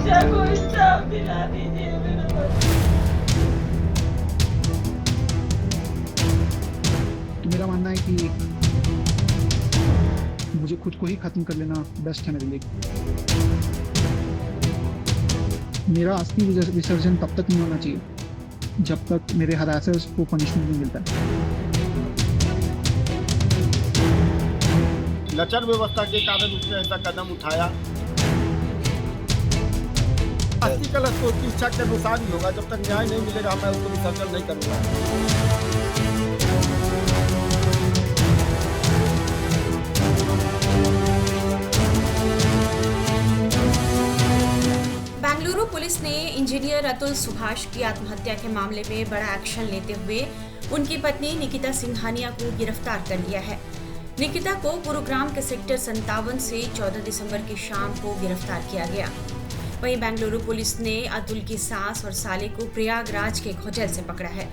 बच्चा को इंसाफ दिला दीजिए मेरा बच्चा। तो मेरा मानना है कि मुझे खुद को ही खत्म कर लेना बेस्ट है मेरे लिए। मेरा असली विसर्जन तब तक नहीं होना चाहिए जब तक मेरे हरासर्स को पनिशमेंट नहीं मिलता है। लचर व्यवस्था के कारण उसने ऐसा कदम उठाया। अस्थि कलश तो उसकी इच्छा के अनुसार ही होगा। जब तक न्याय नहीं मिलेगा मैं उसको विसर्जन नहीं करूंगा। बेंगलुरु पुलिस ने इंजीनियर अतुल सुभाष की आत्महत्या के मामले में बड़ा एक्शन लेते हुए उनकी पत्नी निकिता सिंघानिया को गिरफ्तार कर लिया है। निकिता को गुरुग्राम के सेक्टर 57 से 14 दिसंबर की शाम को गिरफ्तार किया गया। वहीं बेंगलुरु पुलिस ने अतुल की सास और साले को प्रयागराज के एक होटल से पकड़ा है।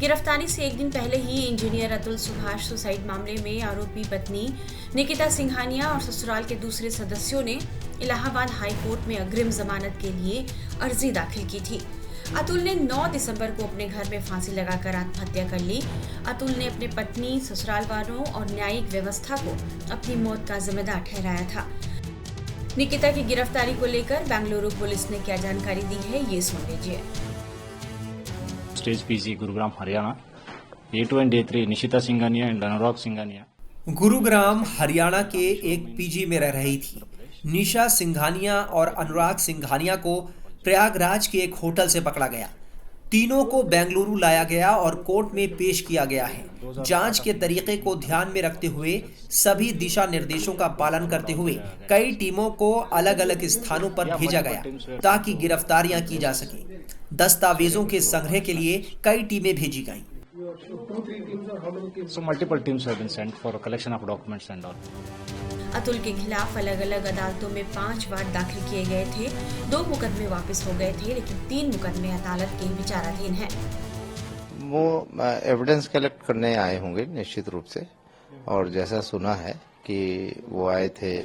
गिरफ्तारी से एक दिन पहले ही इंजीनियर अतुल सुभाष सुसाइड मामले में आरोपी पत्नी निकिता सिंघानिया और ससुराल के दूसरे सदस्यों ने इलाहाबाद हाई कोर्ट में अग्रिम जमानत के लिए अर्जी दाखिल की थी। अतुल ने 9 दिसंबर को अपने घर में फांसी लगाकर आत्महत्या कर ली। अतुल ने अपने पत्नी, ससुराल वालों और न्यायिक व्यवस्था को अपनी मौत का जिम्मेदार ठहराया था। निकिता की गिरफ्तारी को लेकर बेंगलुरु पुलिस ने क्या जानकारी दी है, ये सुन लीजिए। Stage PC Gurugram Haryana A2 and A3 Nishita Singhania and Anurag Singhania Gurugram Haryana के एक पीजी में रह रही थी। निशा सिंघानिया और अनुराग सिंघानिया को प्रयागराज के एक होटल से पकड़ा गया। तीनों को बेंगलुरु लाया गया और कोर्ट में पेश किया गया है। जांच के तरीके को ध्यान में रखते हुए सभी दिशा निर्देशों का पालन करते हुए कई टीमों को अलग अलग स्थानों पर भेजा गया ताकि गिरफ्तारियां की जा सके। दस्तावेजों के संग्रह के लिए कई टीमें भेजी गईं। So multiple teams have been sent for a collection of documents and all. Atul के खिलाफ अलग अलग अदालतों में 5 बार दाखिल किए गए थे। 2 मुकदमे वापस हो गए थे, लेकिन 3 मुकदमे अदालत के विचाराधीन हैं। वो एविडेंस कलेक्ट करने आए होंगे निश्चित रूप से, और जैसा सुना है कि वो आए थे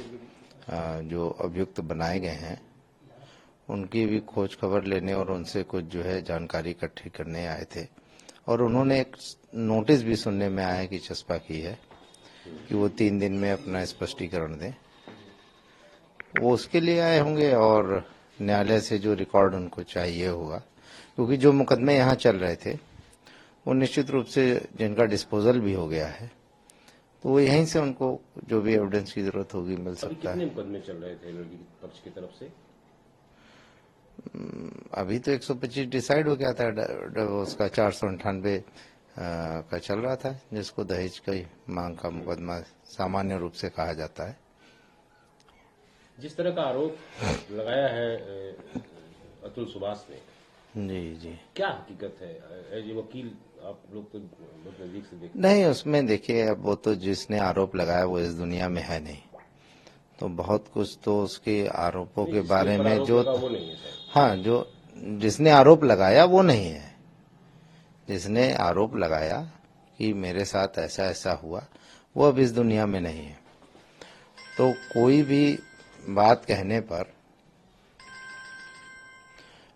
जो अभियुक्त बनाए गए हैं उनकी भी खोज खबर लेने और उनसे कुछ जो है जानकारी इकट्ठी करने आए थे। और उन्होंने एक नोटिस भी सुनने में आया कि चस्पा की है कि वो 3 दिन में अपना स्पष्टीकरण दें। वो उसके लिए आए होंगे और न्यायालय से जो रिकॉर्ड उनको चाहिए होगा, क्योंकि जो मुकदमे यहाँ चल रहे थे वो निश्चित रूप से जिनका डिस्पोजल भी हो गया है, तो वो यहीं से उनको जो भी एविडेंस की जरूरत होगी मिल सकता है। कितने मुकदमे चल रहे थे लड़की पक्ष की तरफ से? अभी तो 125 डिसाइड हो गया था, उसका 498 का चल रहा था, जिसको दहेज की मांग का मुकदमा सामान्य रूप से कहा जाता है। जिस तरह का आरोप लगाया है अतुल सुभाष ने, जी क्या हकीकत है? एज ए वकील आप लोग तो बहुत नजदीक से देखते नहीं, उसमें देखिए, अब वो तो जिसने आरोप लगाया वो इस दुनिया में है नहीं, तो बहुत कुछ तो उसके आरोपों के बारे में जो वो नहीं है सर। हाँ, जो जिसने आरोप लगाया वो नहीं है। जिसने आरोप लगाया कि मेरे साथ ऐसा ऐसा हुआ, वो अब इस दुनिया में नहीं है। तो कोई भी बात कहने पर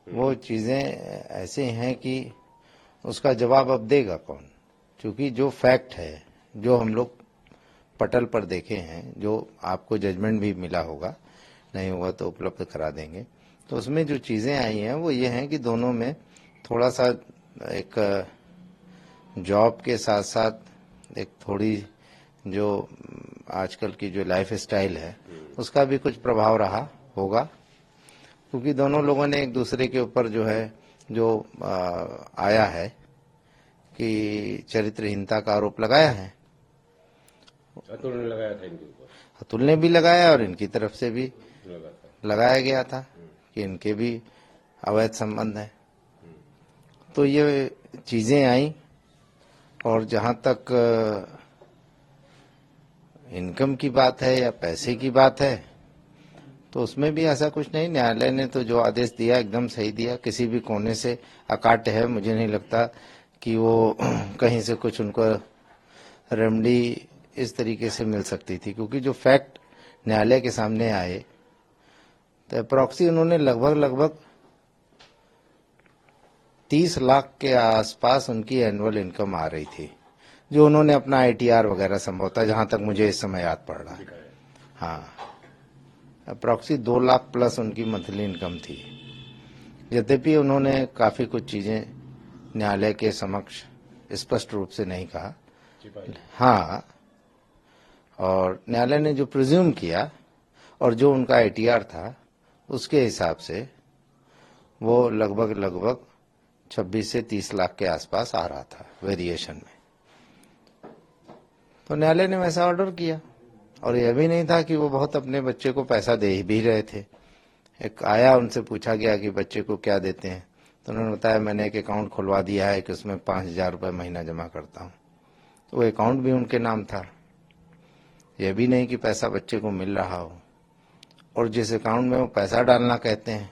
वो चीजें ऐसे हैं कि उसका जवाब अब देगा कौन, क्योंकि जो फैक्ट है, जो हम लोग पटल पर देखे हैं, जो आपको जजमेंट भी मिला होगा, नहीं हुआ तो उपलब्ध करा देंगे, तो उसमें जो चीजें आई हैं वो ये हैं कि दोनों में थोड़ा सा एक जॉब के साथ साथ एक थोड़ी जो आजकल की जो लाइफ स्टाइल है उसका भी कुछ प्रभाव रहा होगा, क्योंकि दोनों लोगों ने एक दूसरे के ऊपर जो है जो आया है कि चरित्रहीनता का आरोप लगाया है। अतुल ने लगाया था इनके ऊपर, अतुल ने भी लगाया और इनकी तरफ से भी लगाया गया था कि इनके भी अवैध संबंध है। तो ये चीजें आई, और जहां तक इनकम की बात है या पैसे की बात है, तो उसमें भी ऐसा कुछ नहीं। न्यायालय ने तो जो आदेश दिया एकदम सही दिया, किसी भी कोने से अकाट्य है। मुझे नहीं लगता कि वो कहीं से कुछ उनको रेमडी इस तरीके से मिल सकती थी, क्योंकि जो फैक्ट न्यायालय के सामने आए तो अप्रॉक्सी उन्होंने लगभग 30 लाख के आसपास उनकी एनुअल इनकम आ रही थी, जो उन्होंने अपना ITR वगैरह संभवतः, जहां तक मुझे इस समय याद पड़ रहा है, हाँ, अप्रॉक्सी 2 लाख प्लस उनकी मंथली इनकम थी। यद्यपि उन्होंने काफी कुछ चीजें न्यायालय के समक्ष स्पष्ट रूप से नहीं कहा, हाँ, और न्यायालय ने जो प्रिज्यूम किया और जो उनका ITR था उसके हिसाब से वो लगभग 26 से 30 लाख के आसपास आ रहा था वेरिएशन में। तो न्यायालय ने वैसा ऑर्डर किया, और यह भी नहीं था कि वो बहुत अपने बच्चे को पैसा दे भी रहे थे। एक आया, उनसे पूछा गया कि बच्चे को क्या देते हैं, तो उन्होंने बताया मैंने एक अकाउंट खुलवा दिया है कि उसमें 5,000 रुपये महीना जमा करता हूँ। तो वो अकाउंट भी उनके नाम था, यह भी नहीं कि पैसा बच्चे को मिल रहा हो। और जिस अकाउंट में वो पैसा डालना कहते हैं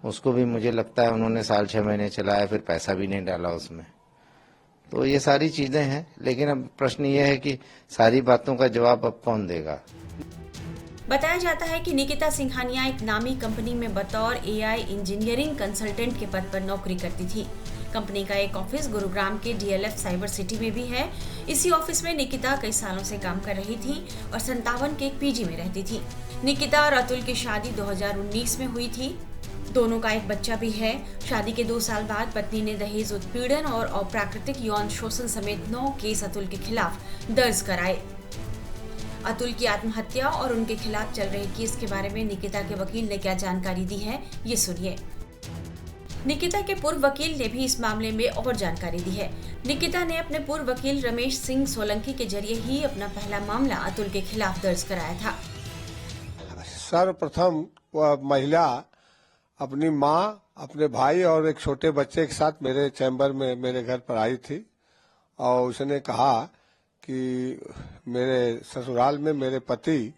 उसको भी मुझे लगता है उन्होंने साल 6 महीने चलाया, फिर पैसा भी नहीं डाला उसमें। तो ये सारी चीजें हैं, लेकिन अब प्रश्न ये है कि सारी बातों का जवाब अब कौन देगा। बताया जाता है कि निकिता सिंघानिया एक नामी कंपनी में बतौर AI इंजीनियरिंग कंसल्टेंट के पद पर नौकरी करती थी। कंपनी का एक ऑफिस गुरुग्राम के DLF साइबर सिटी में भी है। इसी ऑफिस में निकिता कई सालों से काम कर रही थी और 57 के एक PG में रहती थी। निकिता और अतुल की शादी 2019 में हुई थी। दोनों का एक बच्चा भी है। शादी के 2 साल बाद पत्नी ने दहेज उत्पीड़न और अप्राकृतिक यौन शोषण समेत 9 केस अतुल के खिलाफ दर्ज कराए। अतुल की आत्महत्या और उनके खिलाफ चल रहे केस के बारे में निकिता के वकील ने क्या जानकारी दी है, ये सुनिए। निकिता के पूर्व वकील ने भी इस मामले में और जानकारी दी है। निकिता ने अपने पूर्व वकील रमेश सिंह सोलंकी के जरिए ही अपना पहला मामला अतुल के खिलाफ दर्ज कराया था। सर्वप्रथम वह महिला अपनी माँ, अपने भाई और एक छोटे बच्चे के साथ मेरे चैम्बर में मेरे घर पर आई थी, और उसने कहा कि मेरे ससुराल में मेरे पति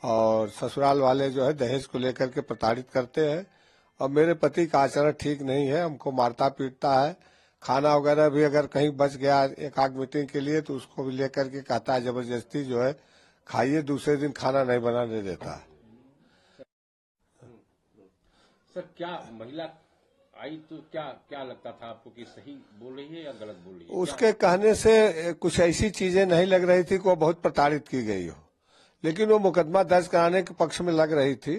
और ससुराल वाले जो है दहेज को लेकर के प्रताड़ित करते हैं, और मेरे पति का आचरण ठीक नहीं है, हमको मारता पीटता है। खाना वगैरह भी अगर कहीं बच गया एक आध मीटिंग के लिए तो उसको भी लेकर के कहता है जबरदस्ती जो है खाइए, दूसरे दिन खाना नहीं बनाने देता है। सर, क्या महिला आई तो क्या लगता था आपको कि सही बोल रही है या गलत बोल रही है? उसके कहने से कुछ ऐसी चीजें नहीं लग रही थी कि वो बहुत प्रताड़ित की गई हो, लेकिन वो मुकदमा दर्ज कराने के पक्ष में लग रही थी।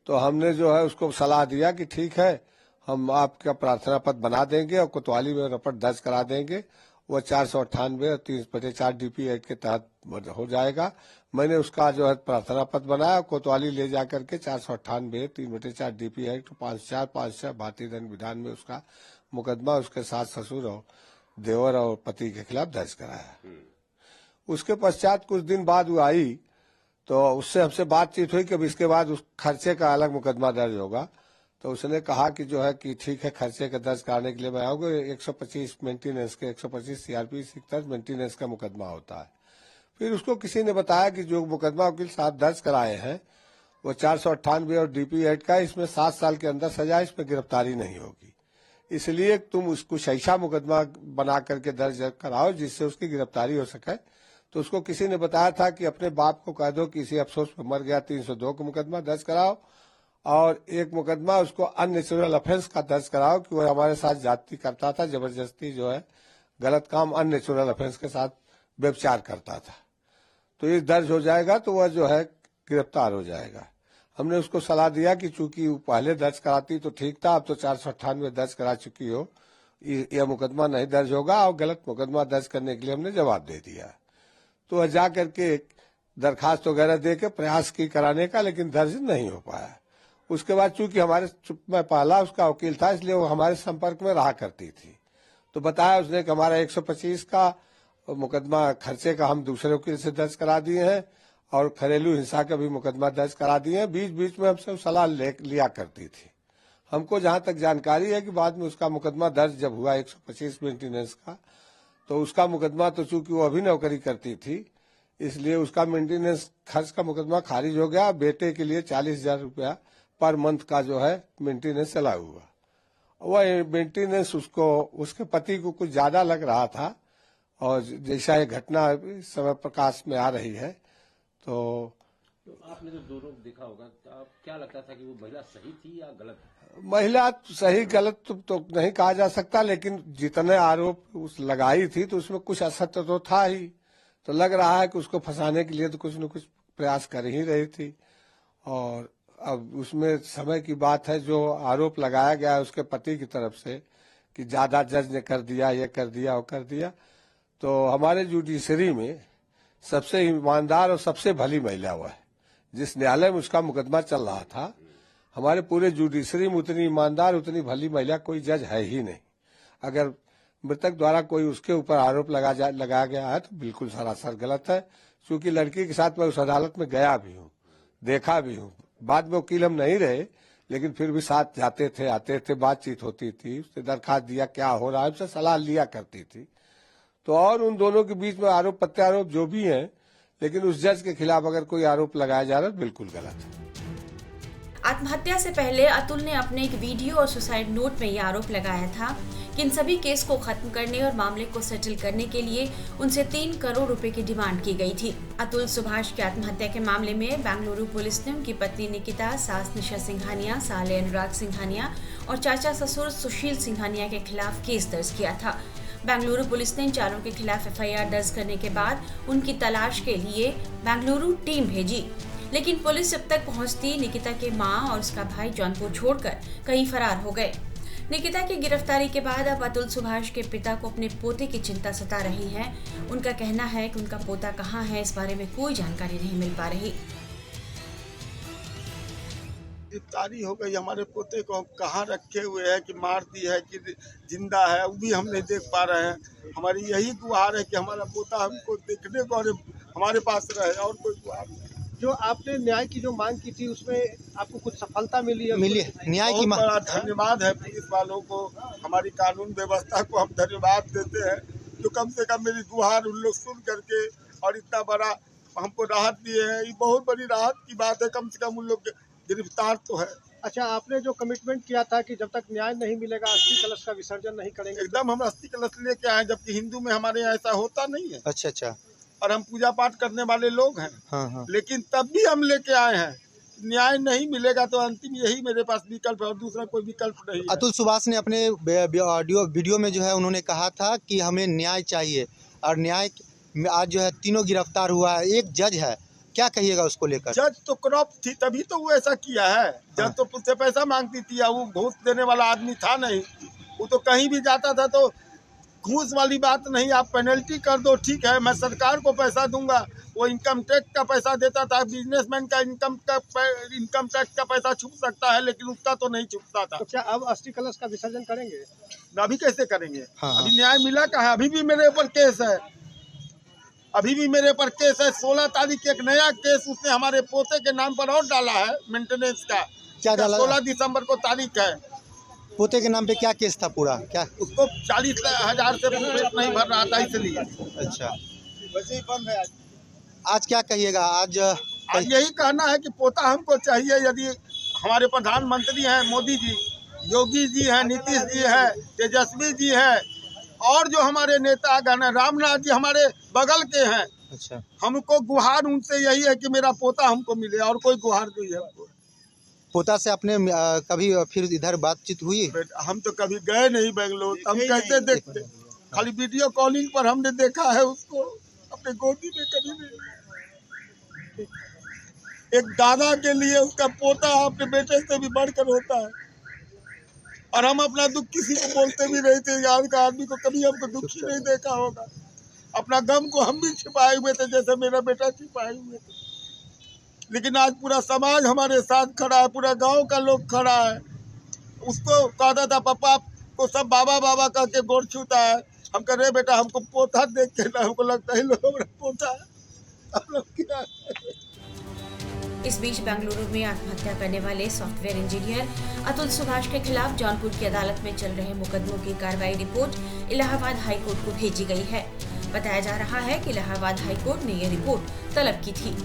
तो हमने जो है उसको सलाह दिया कि ठीक है, हम आपका प्रार्थना पत्र बना देंगे और कोतवाली में रिपोर्ट दर्ज करा देंगे। वो 498 और 3/4 DP एक्ट के तहत हो जाएगा। मैंने उसका जो है प्रार्थना पत्र बनाया, कोतवाली ले जाकर के 498 3/4 DP एक्ट 5456 भारतीय दंड विधान में उसका मुकदमा उसके सास ससुर और देवर और पति के खिलाफ दर्ज कराया। उसके पश्चात कुछ दिन बाद वो आई तो उससे हमसे बातचीत हुई कि अब इसके बाद उस खर्चे का अलग मुकदमा दर्ज होगा। तो उसने कहा कि जो है कि ठीक है, खर्चे का दर्ज कराने के लिए मैं आऊंगा। 125 मेंटेनेंस के 125 CRPC के तहत मेंटेनेंस का मुकदमा होता है। फिर उसको किसी ने बताया कि जो मुकदमा वकील साहब दर्ज कराए हैं वो 498 और DP एक्ट का, इसमें 7 साल के अंदर सजा, इसमें गिरफ्तारी नहीं होगी, इसलिए तुम कुछ ऐसा मुकदमा बना करके दर्ज कराओ जिससे उसकी गिरफ्तारी हो सके। तो उसको किसी ने बताया था कि अपने बाप को कह दो कि इसी अफसोस पर मर गया, 302 का मुकदमा दर्ज कराओ, और एक मुकदमा उसको अननेचुरल ऑफेंस का दर्ज कराओ कि वह हमारे साथ जाति करता था, जबरदस्ती जो है गलत काम अननेचुरल ऑफेंस के साथ व्यभिचार करता था। तो ये दर्ज हो जाएगा तो वह जो है गिरफ्तार हो जाएगा। हमने उसको सलाह दिया कि चूंकि वो पहले दर्ज कराती तो ठीक था, अब तो 498 दर्ज करा चुकी हो, यह मुकदमा नहीं दर्ज होगा, और गलत मुकदमा दर्ज करने के लिए हमने जवाब दे दिया। तो वह जा करके दरखास्त वगैरह दे के प्रयास की कराने का, लेकिन दर्ज नहीं हो पाया। उसके बाद चूंकि मैं पहला उसका वकील था, इसलिए वो हमारे संपर्क में रहा करती थी। तो बताया उसने कि हमारा 125 का मुकदमा खर्चे का हम दूसरे वकील से दर्ज करा दिए हैं, और घरेलू हिंसा का भी मुकदमा दर्ज करा दिए हैं। बीच बीच में हमसे सलाह लिया करती थी। हमको जहां तक जानकारी है कि बाद में उसका मुकदमा दर्ज जब हुआ 125 मेंटेनेंस का, तो उसका मुकदमा तो चूंकि वो अभी नौकरी करती थी, इसलिए उसका मेंटेनेंस खर्च का मुकदमा खारिज हो गया। बेटे के लिए 40,000 रुपया पर मंथ का जो है मेंटेनेंस चला हुआ। वह मेंटेनेंस उसको उसके पति को कुछ ज्यादा लग रहा था, और जैसा ये घटना इस समय प्रकाश में आ रही है, तो तो आपने तो दोनों देखा होगा, तो आप क्या लगता था कि वो महिला सही थी या गलत? महिला सही गलत तो नहीं कहा जा सकता, लेकिन जितने आरोप उस लगाई थी तो उसमें कुछ असत्य तो था ही। तो लग रहा है कि उसको फंसाने के लिए तो कुछ न कुछ प्रयास कर ही रही थी। और अब उसमें समय की बात है, जो आरोप लगाया गया है उसके पति की तरफ से कि ज्यादा जज ने कर दिया, ये कर दिया, वो कर दिया, तो हमारे जुडिशरी में सबसे ईमानदार और सबसे भली महिला वो है। जिस न्यायालय में उसका मुकदमा चल रहा था, हमारे पूरे जुडिशरी में उतनी ईमानदार, उतनी भली महिला कोई जज है ही नहीं। अगर मृतक द्वारा कोई उसके ऊपर आरोप लगाया गया है तो बिल्कुल सरासर गलत है। क्योंकि लड़की के साथ मैं उस अदालत में गया भी हूँ, देखा भी हूँ। बाद में वकील हम नहीं रहे, लेकिन फिर भी साथ जाते थे, आते थे, बातचीत होती थी, उसने दरखास्त दिया क्या हो रहा है, उससे सलाह लिया करती थी। तो और उन दोनों के बीच में आरोप प्रत्यारोप जो भी हैं, लेकिन उस जज के खिलाफ अगर कोई आरोप लगाया जा रहा है बिल्कुल गलत है। आत्महत्या से पहले अतुल ने अपने एक वीडियो और सुसाइड नोट में यह आरोप लगाया था कि इन सभी केस को खत्म करने और मामले को सेटल करने के लिए उनसे 3 करोड़ रुपए की डिमांड की गई थी। अतुल सुभाष की आत्महत्या के मामले में बेंगलुरु पुलिस ने उनकी पत्नी निकिता, सास निशा सिंघानिया, साले अनुराग सिंघानिया और चाचा ससुर सुशील सिंघानिया के खिलाफ केस दर्ज किया था। बेंगलुरु पुलिस ने इन चारों के खिलाफ एफआईआर दर्ज करने के बाद उनकी तलाश के लिए बेंगलुरु टीम भेजी, लेकिन पुलिस जब तक पहुंचती निकिता के मां और उसका भाई जौनपुर छोड़कर कहीं फरार हो गए। निकिता की गिरफ्तारी के बाद अब अतुल सुभाष के पिता को अपने पोते की चिंता सता रही है। उनका कहना है कि उनका पोता कहां है, इस बारे में कोई जानकारी नहीं मिल पा रही। गिरफ्तारी हो गई, हमारे पोते को कहाँ रखे हुए है, कि मार दी है कि जिंदा है, वो भी हम नहीं देख पा रहे हैं। हमारी यही गुहार है कि हमारा पोता हमको देखने को और हमारे पास रहे, और कोई गुहार नहीं। जो आपने न्याय की जो मांग की थी उसमें आपको कुछ सफलता मिली है? मिली है न्याय की मांग। बड़ा धन्यवाद है पुलिस वालों को, हमारी कानून व्यवस्था को हम धन्यवाद देते हैं, जो कम से कम मेरी गुहार उन लोग सुन करके और इतना बड़ा हमको राहत दिए हैं। ये बहुत बड़ी राहत की बात है, कम से कम उन लोग गिरफ्तार तो है। अच्छा, आपने जो कमिटमेंट किया था कि जब तक न्याय नहीं मिलेगा अस्थि कलश का विसर्जन नहीं करेंगे, एकदम हम अस्थि कलश लेके आए, जबकि हिंदू में हमारे यहाँ ऐसा होता नहीं है। अच्छा। और हम पूजा पाठ करने वाले लोग हैं। हाँ। लेकिन तब भी हम लेके आए हैं। न्याय नहीं मिलेगा तो अंतिम यही मेरे पास विकल्प है, और दूसरा कोई विकल्प नहीं है। अतुल सुभाष ने अपने वीडियो में जो है उन्होंने कहा था कि हमें न्याय चाहिए, और न्याय आज जो है तीनों गिरफ्तार हुआ है। एक जज है, क्या कहिएगा उसको लेकर? जज तो करप्ट थी, तभी तो वो ऐसा किया है। जज तो उससे पैसा मांगती थी, वो घूस देने वाला आदमी था नहीं। वो तो कहीं भी जाता था तो घूस वाली बात नहीं, आप पेनल्टी कर दो, ठीक है, मैं सरकार को पैसा दूंगा। वो इनकम टैक्स का पैसा देता था, बिजनेसमैन का इनकम टैक्स का पैसा छुप सकता है, लेकिन उसका तो नहीं छुपता था। तो क्या अब अस्थि कलश का विसर्जन करेंगे? अभी कैसे करेंगे? हाँ। अभी न्याय मिला कहाँ? अभी भी मेरे ऊपर केस है, अभी भी मेरे ऊपर केस है। 16 तारीख एक नया केस उसने हमारे पोते के नाम पर और डाला है, मेंटेनेंस का। क्या डाला? 16 दिसंबर को तारीख है। पोते के नाम पे क्या केस था पूरा? क्या उसको 40,000 से नहीं भर रहा था, इसलिए। अच्छा, वैसे ही बंद है। आज क्या कहिएगा? आज यही कहना है कि पोता हमको चाहिए। यदि हमारे प्रधानमंत्री हैं मोदी जी, योगी जी हैं, नीतीश जी हैं, तेजस्वी जी हैं, और जो हमारे नेतागण हैं, रामनाथ जी हमारे बगल के हैं। अच्छा, हमको गुहार उनसे यही है कि मेरा पोता हमको मिले, और कोई गुहार नहीं है हमको। पोता से आपने कभी फिर इधर बातचीत हुई? हम तो कभी गए नहीं बेंगलोर, हम कैसे देखते? खाली वीडियो कॉलिंग पर हमने देखा है उसको, अपने गोदी में कभी नहीं। एक दादा के लिए उसका पोता अपने बेटे से भी बढ़कर होता है, और हम अपना दुख किसी को बोलते भी नहीं थे। आज का आदमी को कभी हमको दुखी नहीं देखा होगा। अपना गम को हम भी छिपाए हुए थे, जैसे मेरा बेटा छिपाए हुए थे। लेकिन आज पूरा समाज हमारे साथ खड़ा है, पूरा गांव का लोग खड़ा है। उसको कहता था पापा को सब बाबा बाबा करके गोड़ छूता है। हम कह रहे बेटा हमको पोता देख के ना, हमको लगता है लोग हमारा पोता है। हम लोग क्या? इस बीच बेंगलुरु में आत्महत्या करने वाले सॉफ्टवेयर इंजीनियर अतुल सुभाष के खिलाफ जौनपुर की अदालत में चल रहे मुकदमों की कार्रवाई रिपोर्ट इलाहाबाद हाईकोर्ट को भेजी गई है। बताया जा रहा है कि इलाहाबाद हाईकोर्ट ने यह रिपोर्ट तलब की थी।